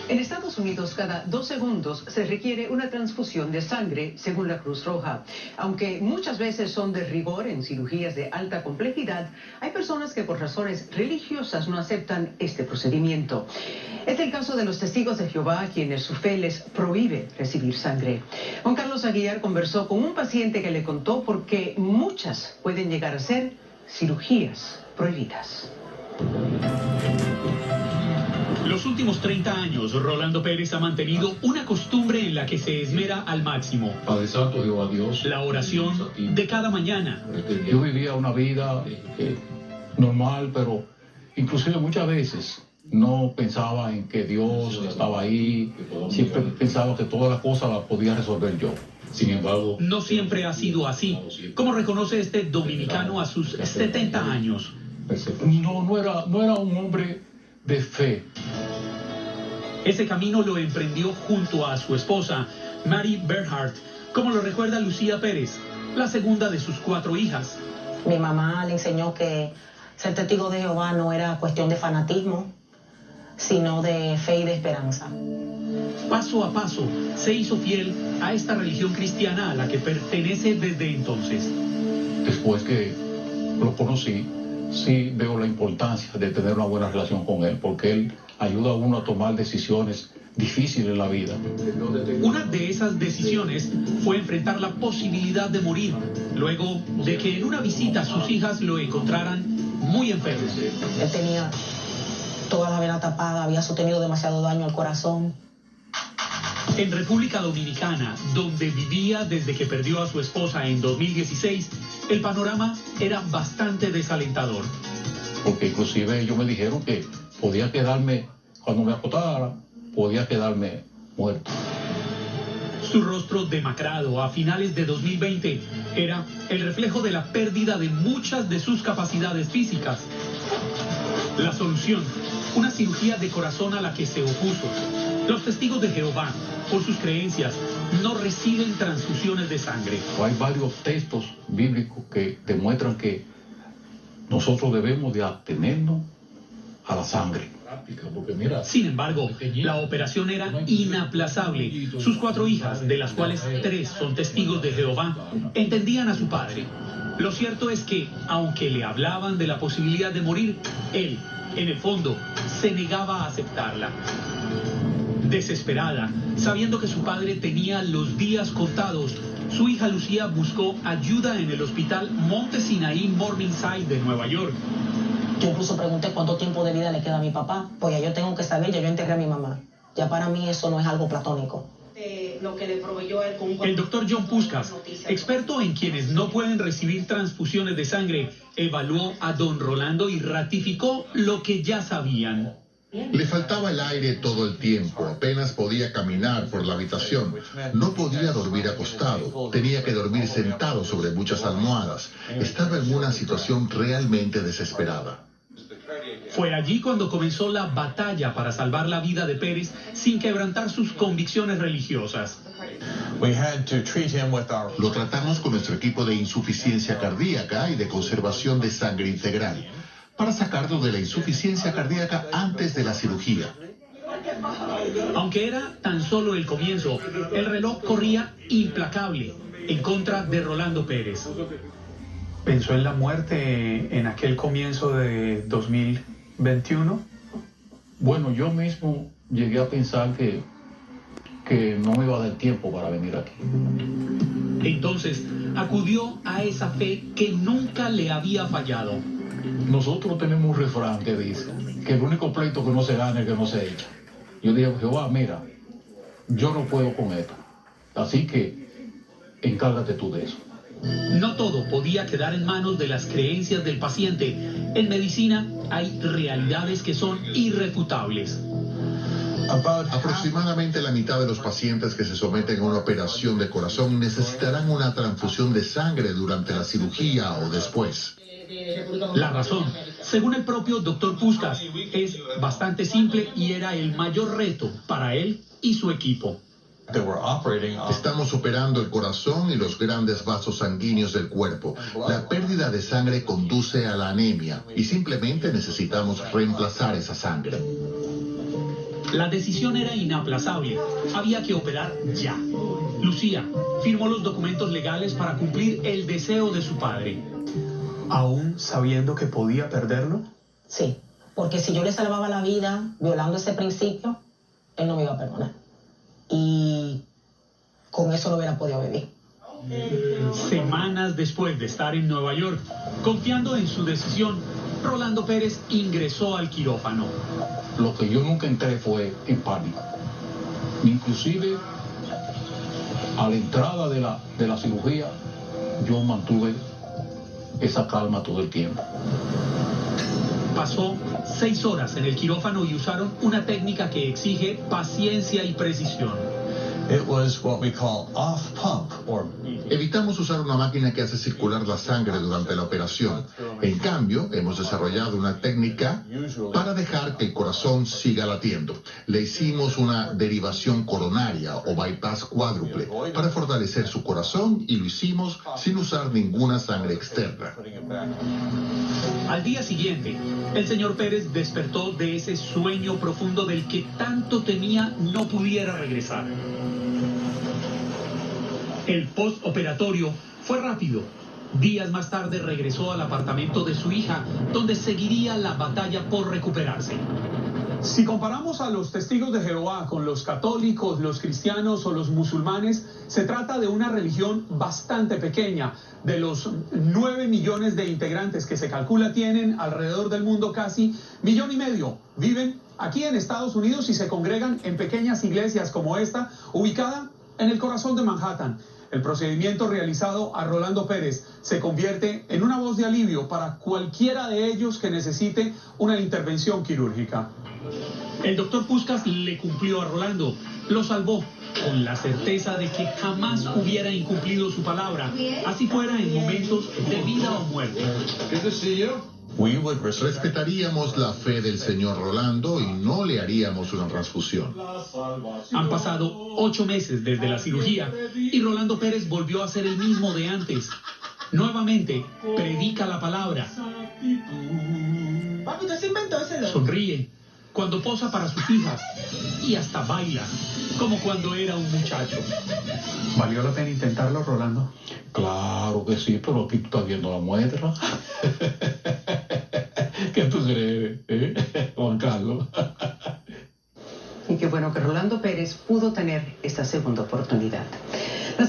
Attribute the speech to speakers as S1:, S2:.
S1: En Estados Unidos, cada 2 segundos se requiere una transfusión de sangre, según la Cruz Roja. Aunque muchas veces son de rigor en cirugías de alta complejidad, hay personas que por razones religiosas no aceptan este procedimiento. Es el caso de los testigos de Jehová, a quienes su fe les prohíbe recibir sangre. Juan Carlos Aguiar conversó con un paciente que le contó por qué muchas pueden llegar a ser cirugías prohibidas.
S2: Los últimos 30 años, Rolando Pérez ha mantenido una costumbre en la que se esmera al máximo.
S3: Padre Santo, Jehová Dios,
S2: la oración de cada mañana.
S3: Yo vivía una vida normal, pero inclusive muchas veces no pensaba en que Dios estaba ahí. Siempre pensaba que todas las cosas las podía resolver yo. Sin embargo,
S2: no siempre ha sido así, como reconoce este dominicano a sus 70 años.
S3: No era un hombre de fe.
S2: Ese camino lo emprendió junto a su esposa, Mary Bernhardt, como lo recuerda Lucía Pérez, la segunda de sus 4 hijas.
S4: Mi mamá le enseñó que ser testigo de Jehová no era cuestión de fanatismo, sino de fe y de esperanza.
S2: Paso a paso, se hizo fiel a esta religión cristiana a la que pertenece desde entonces.
S3: Después que lo conocí, sí veo la importancia de tener una buena relación con él, porque él ayuda a uno a tomar decisiones difíciles en la vida.
S2: Una de esas decisiones fue enfrentar la posibilidad de morir, luego de que en una visita sus hijas lo encontraran muy enfermo.
S4: Él tenía toda la vena tapada, había sostenido demasiado daño al corazón.
S2: En República Dominicana, donde vivía desde que perdió a su esposa en 2016, el panorama era bastante desalentador.
S3: Porque inclusive ellos me dijeron que podía quedarme, cuando me acostara, podía quedarme muerto.
S2: Su rostro demacrado a finales de 2020 era el reflejo de la pérdida de muchas de sus capacidades físicas. La solución, una cirugía de corazón a la que se opuso. Los testigos de Jehová, por sus creencias, no reciben transfusiones de sangre.
S3: Hay varios textos bíblicos que demuestran que nosotros debemos de atenernos a la sangre.
S2: Sin embargo, la operación era inaplazable. Sus 4 hijas, de las cuales 3 son testigos de Jehová, entendían a su padre. Lo cierto es que, aunque le hablaban de la posibilidad de morir, él, en el fondo, se negaba a aceptarla. Desesperada, sabiendo que su padre tenía los días contados, su hija Lucía buscó ayuda en el hospital Monte Sinaí Morningside de Nueva York.
S4: Yo incluso pregunté cuánto tiempo de vida le queda a mi papá, pues ya yo tengo que saber, ya yo enterré a mi mamá. Ya para mí eso no es algo platónico.
S1: Lo que le proveyó él con
S2: el doctor John Puskas, experto en quienes no pueden recibir transfusiones de sangre, evaluó a don Rolando y ratificó lo que ya sabían.
S5: Le faltaba el aire todo el tiempo, apenas podía caminar por la habitación, no podía dormir acostado, tenía que dormir sentado sobre muchas almohadas, estaba en una situación realmente desesperada.
S2: Fue allí cuando comenzó la batalla para salvar la vida de Pérez sin quebrantar sus convicciones religiosas.
S5: Lo tratamos con nuestro equipo de insuficiencia cardíaca y de conservación de sangre integral, para sacarlo de la insuficiencia cardíaca antes de la cirugía.
S2: Aunque era tan solo el comienzo, el reloj corría implacable en contra de Rolando Pérez.
S6: ¿Pensó en la muerte en aquel comienzo de 2021?
S3: Bueno, yo mismo llegué a pensar que no me iba a dar tiempo para venir aquí.
S2: Entonces acudió a esa fe que nunca le había fallado.
S3: Nosotros tenemos un refrán que dice que el único pleito que no se gana es el que no se echa. Yo dije, Jehová, mira, yo no puedo con esto, así que encárgate tú de eso.
S2: No todo podía quedar en manos de las creencias del paciente. En medicina hay realidades que son irrefutables.
S5: Aproximadamente la mitad de los pacientes que se someten a una operación de corazón necesitarán una transfusión de sangre durante la cirugía o después.
S2: La razón, según el propio doctor Puskas, es bastante simple y era el mayor reto para él y su equipo.
S5: Estamos operando el corazón y los grandes vasos sanguíneos del cuerpo. La pérdida de sangre conduce a la anemia y simplemente necesitamos reemplazar esa sangre.
S2: La decisión era inaplazable. Había que operar ya. Lucía firmó los documentos legales para cumplir el deseo de su padre.
S6: ¿Aún sabiendo que podía perderlo?
S4: Sí, porque si yo le salvaba la vida violando ese principio, él no me iba a perdonar. Y con eso no hubiera podido vivir.
S2: Semanas después de estar en Nueva York, confiando en su decisión, Rolando Pérez ingresó al quirófano.
S3: Lo que yo nunca entré fue en pánico. Inclusive, a la entrada de la cirugía, yo mantuve esa calma todo el tiempo.
S2: Pasó 6 horas en el quirófano y usaron una técnica que exige paciencia y precisión.
S7: It was what we call off-pump, or...
S5: Evitamos usar una máquina que hace circular la sangre durante la operación. En cambio, hemos desarrollado una técnica para dejar que el corazón siga latiendo. Le hicimos una derivación coronaria o bypass cuádruple para fortalecer su corazón y lo hicimos sin usar ninguna sangre externa.
S2: Al día siguiente, el señor Pérez despertó de ese sueño profundo del que tanto temía no pudiera regresar. El postoperatorio fue rápido. Días más tarde regresó al apartamento de su hija, donde seguiría la batalla por recuperarse.
S6: Si comparamos a los testigos de Jehová con los católicos, los cristianos o los musulmanes, se trata de una religión bastante pequeña. De los 9 millones de integrantes que se calcula tienen alrededor del mundo, casi 1,5 millones viven aquí en Estados Unidos y se congregan en pequeñas iglesias como esta, ubicada en el corazón de Manhattan. El procedimiento realizado a Rolando Pérez se convierte en una voz de alivio para cualquiera de ellos que necesite una intervención quirúrgica.
S2: El doctor Puskas le cumplió a Rolando, lo salvó con la certeza de que jamás hubiera incumplido su palabra, así fuera en momentos de vida o muerte.
S5: Respetaríamos la fe del señor Rolando y no le haríamos una transfusión.
S2: Han pasado 8 meses desde la cirugía y Rolando Pérez volvió a ser el mismo de antes. Nuevamente predica la palabra. Sonríe cuando posa para sus hijas y hasta baila, como cuando era un muchacho.
S6: ¿Valió la pena intentarlo, Rolando?
S3: Claro que sí, pero aquí tú estás viendo la muestra. ¿Qué tú crees, Juan Carlos?
S1: Y qué bueno que Rolando Pérez pudo tener esta segunda oportunidad.